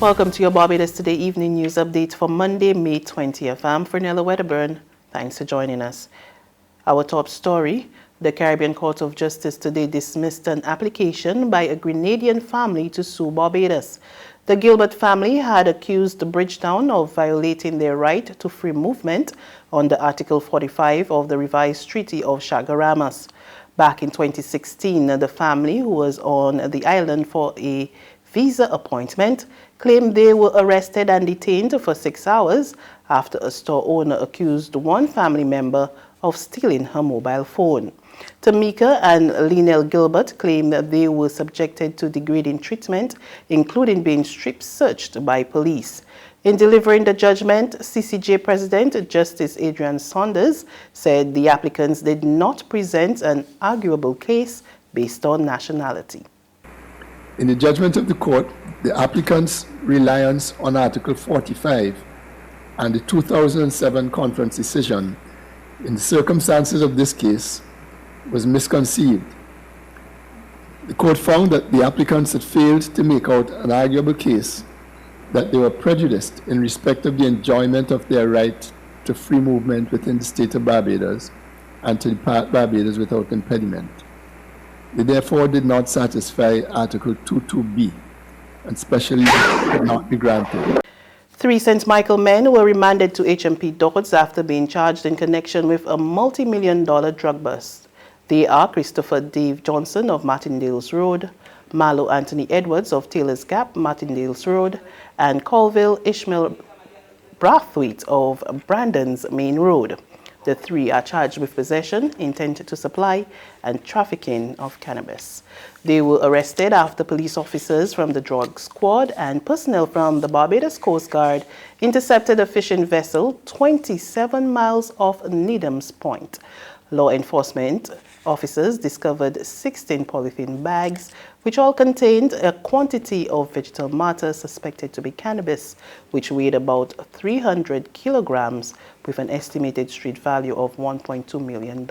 Welcome to your Barbados Today Evening News Update for Monday, May 20th. I'm Fernella Wedderburn. Thanks for joining us. Our top story: the Caribbean Court of Justice today dismissed an application by a Grenadian family to sue Barbados. The Gilbert family had accused Bridgetown of violating their right to free movement under Article 45 of the revised Treaty of Chaguaramas. Back in 2016, the family, who was on the island for a visa appointment, claimed they were arrested and detained for 6 hours after a store owner accused one family member of stealing her mobile phone. Tamika and Lionel Gilbert claimed that they were subjected to degrading treatment, including being strip searched by police. In delivering the judgment, CCJ President Justice Adrian Saunders said the applicants did not present an arguable case based on nationality. In the judgment of the court, the applicants' reliance on Article 45 and the 2007 conference decision in the circumstances of this case was misconceived. The court found that the applicants had failed to make out an arguable case that they were prejudiced in respect of the enjoyment of their right to free movement within the state of Barbados and to depart Barbados without impediment. They therefore did not satisfy Article 22B, and special leave could not be granted. 3 St. Michael men were remanded to HMP Dodds after being charged in connection with a multi-million-dollar drug bust. They are Christopher Dave Johnson of Martindales Road, Marlo Anthony Edwards of Taylor's Gap, Martindales Road, and Colville Ishmael Brathwaite of Brandon's Main Road. The 3 are charged with possession, intent to supply, and trafficking of cannabis. They were arrested after police officers from the drug squad and personnel from the Barbados Coast Guard intercepted a fishing vessel 27 miles off Needham's Point. Law enforcement officers discovered 16 polythene bags, which all contained a quantity of vegetal matter suspected to be cannabis, which weighed about 300 kilograms with an estimated street value of $1.2 million.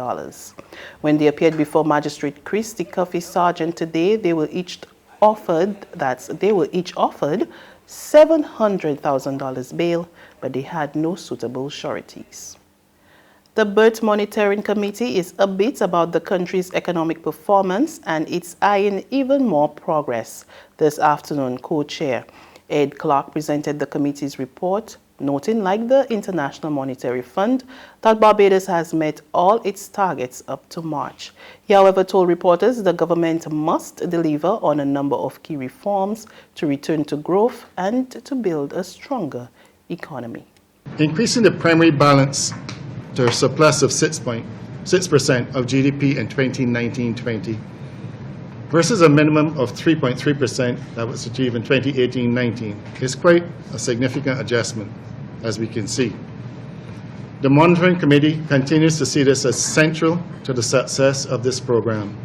When they appeared before Magistrate Christy Coffey Sergeant today, they were each offered $700,000 bail, but they had no suitable sureties. The BERT Monitoring Committee is upbeat about the country's economic performance and it's eyeing even more progress. This afternoon, co-chair Ed Clark presented the committee's report, noting, like the International Monetary Fund, that Barbados has met all its targets up to March. He, however, told reporters the government must deliver on a number of key reforms to return to growth and to build a stronger economy. Increasing the primary balance to a surplus of 6% of GDP in 2019-20 versus a minimum of 3.3% that was achieved in 2018-19 is quite a significant adjustment, as we can see. The Monitoring Committee continues to see this as central to the success of this program,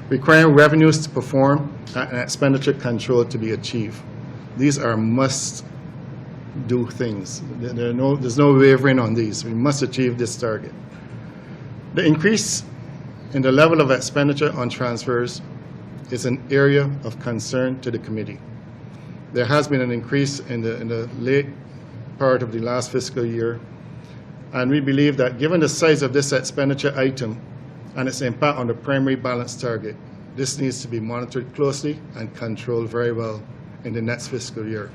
requiring revenues to perform and expenditure control to be achieved. These are must-do things. There's no wavering on these. We must achieve this target. The increase in the level of expenditure on transfers is an area of concern to the committee. There has been an increase in the late part of the last fiscal year, and we believe that given the size of this expenditure item and its impact on the primary balance target, this needs to be monitored closely and controlled very well in the next fiscal year.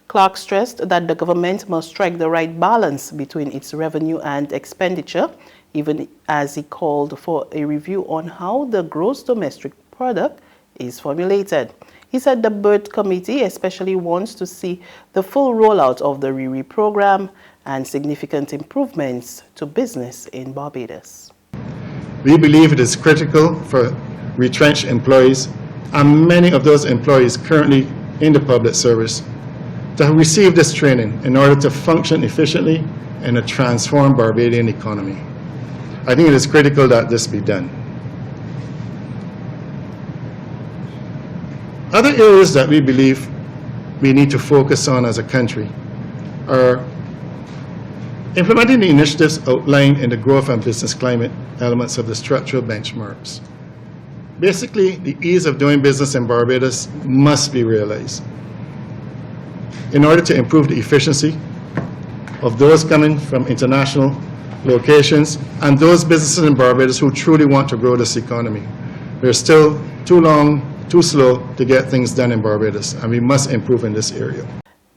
Clark stressed that the government must strike the right balance between its revenue and expenditure, even as he called for a review on how the gross domestic product is formulated. He said the BERT committee especially wants to see the full rollout of the RIRI program and significant improvements to business in Barbados. We believe it is critical for retrenched employees and many of those employees currently in the public service to receive this training in order to function efficiently in a transformed Barbadian economy. I think it is critical that this be done. Other areas that we believe we need to focus on as a country are implementing the initiatives outlined in the growth and business climate elements of the structural benchmarks. Basically, the ease of doing business in Barbados must be realized. in order to improve the efficiency of those coming from international locations and those businesses in Barbados who truly want to grow this economy. We're still too long, too slow to get things done in Barbados, and we must improve in this area.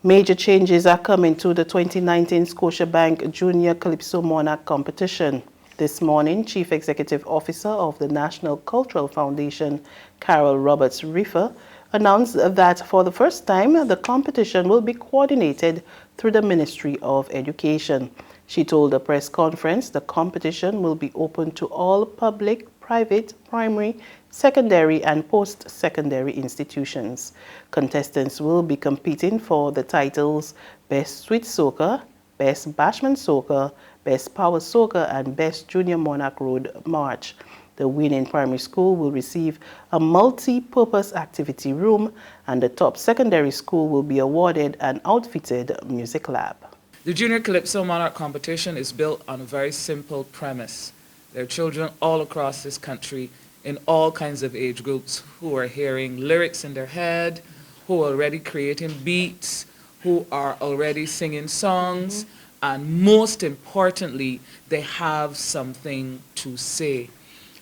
Major changes are coming to the 2019 Scotiabank Junior Calypso Monarch competition. This morning, Chief Executive Officer of the National Cultural Foundation, Carol Roberts-Riffer, announced that for the first time, the competition will be coordinated through the Ministry of Education. She told a press conference the competition will be open to all public, private, primary, secondary, and post-secondary institutions. Contestants will be competing for the titles Best Sweet Soca, Best Bashment Soca, Best Power Soca, and Best Junior Monarch Road March. The winning primary school will receive a multi-purpose activity room, and the top secondary school will be awarded an outfitted music lab. The Junior Calypso Monarch competition is built on a very simple premise. There are children all across this country in all kinds of age groups who are hearing lyrics in their head, who are already creating beats, who are already singing songs, and most importantly, they have something to say.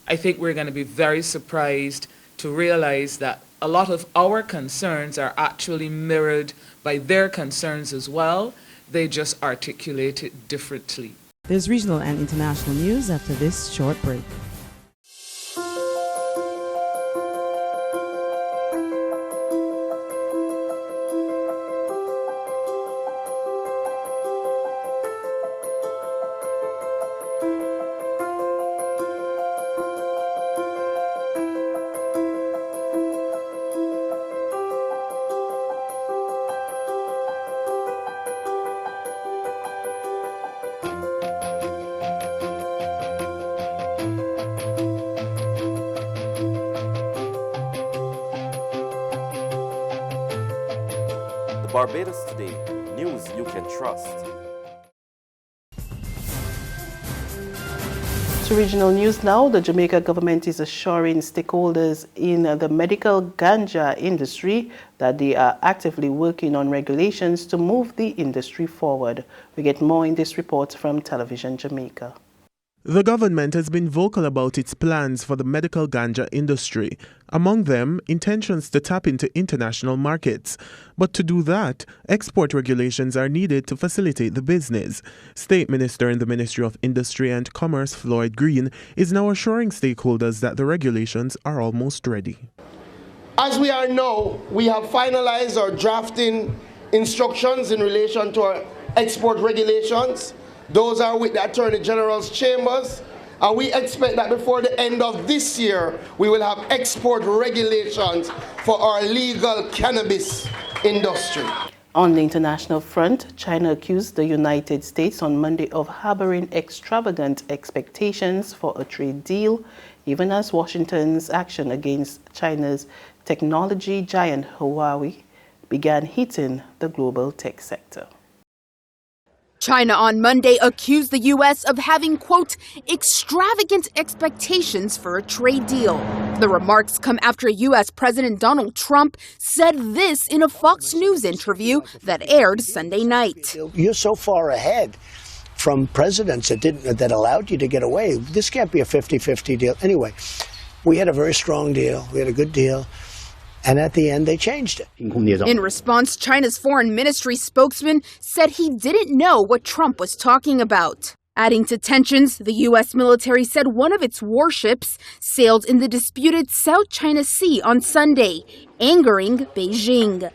I think we're going to be very surprised to realize that a lot of our concerns are actually mirrored by their concerns as well. They just articulate it differently. There's regional and international news after this short break. Barbados Today, news you can trust. To regional news now, the Jamaica government is assuring stakeholders in the medical ganja industry that they are actively working on regulations to move the industry forward. We get more in this report from Television Jamaica. The government has been vocal about its plans for the medical ganja industry. Among them, intentions to tap into international markets. But to do that, export regulations are needed to facilitate the business. State Minister in the Ministry of Industry and Commerce, Floyd Green, is now assuring stakeholders that the regulations are almost ready. As we are now, we have finalized our drafting instructions in relation to our export regulations. Those are with the Attorney General's chambers, and we expect that before the end of this year, we will have export regulations for our legal cannabis industry. On the international front, China accused the United States on Monday of harboring extravagant expectations for a trade deal, even as Washington's action against China's technology giant Huawei began hitting the global tech sector. China on Monday accused the U.S. of having, quote, extravagant expectations for a trade deal. The remarks come after U.S. President Donald Trump said this in a Fox News interview that aired Sunday night. You're so far ahead from presidents that allowed you to get away. This can't be a 50-50 deal. Anyway, we had a very strong deal. We had a good deal. And at the end, they changed it. In response, China's foreign ministry spokesman said he didn't know what Trump was talking about. Adding to tensions, the U.S. military said one of its warships sailed in the disputed South China Sea on Sunday, angering Beijing.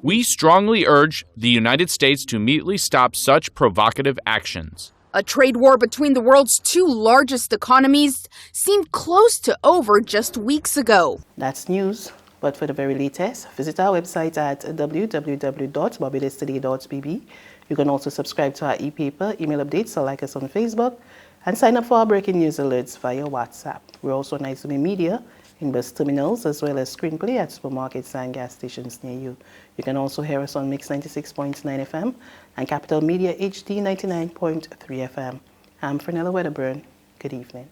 We strongly urge the United States to immediately stop such provocative actions. A trade war between the world's two largest economies seemed close to over just weeks ago. That's news, but for the very latest, visit our website at www.barbadostoday.bb. You can also subscribe to our e-paper, email updates, or like us on Facebook, and sign up for our breaking news alerts via WhatsApp. We're also on Izumi Media in bus terminals, as well as screenplay at supermarkets and gas stations near you. You can also hear us on Mix 96.9 FM and Capital Media HD 99.3 FM. I'm Fernella Wedderburn. Good evening.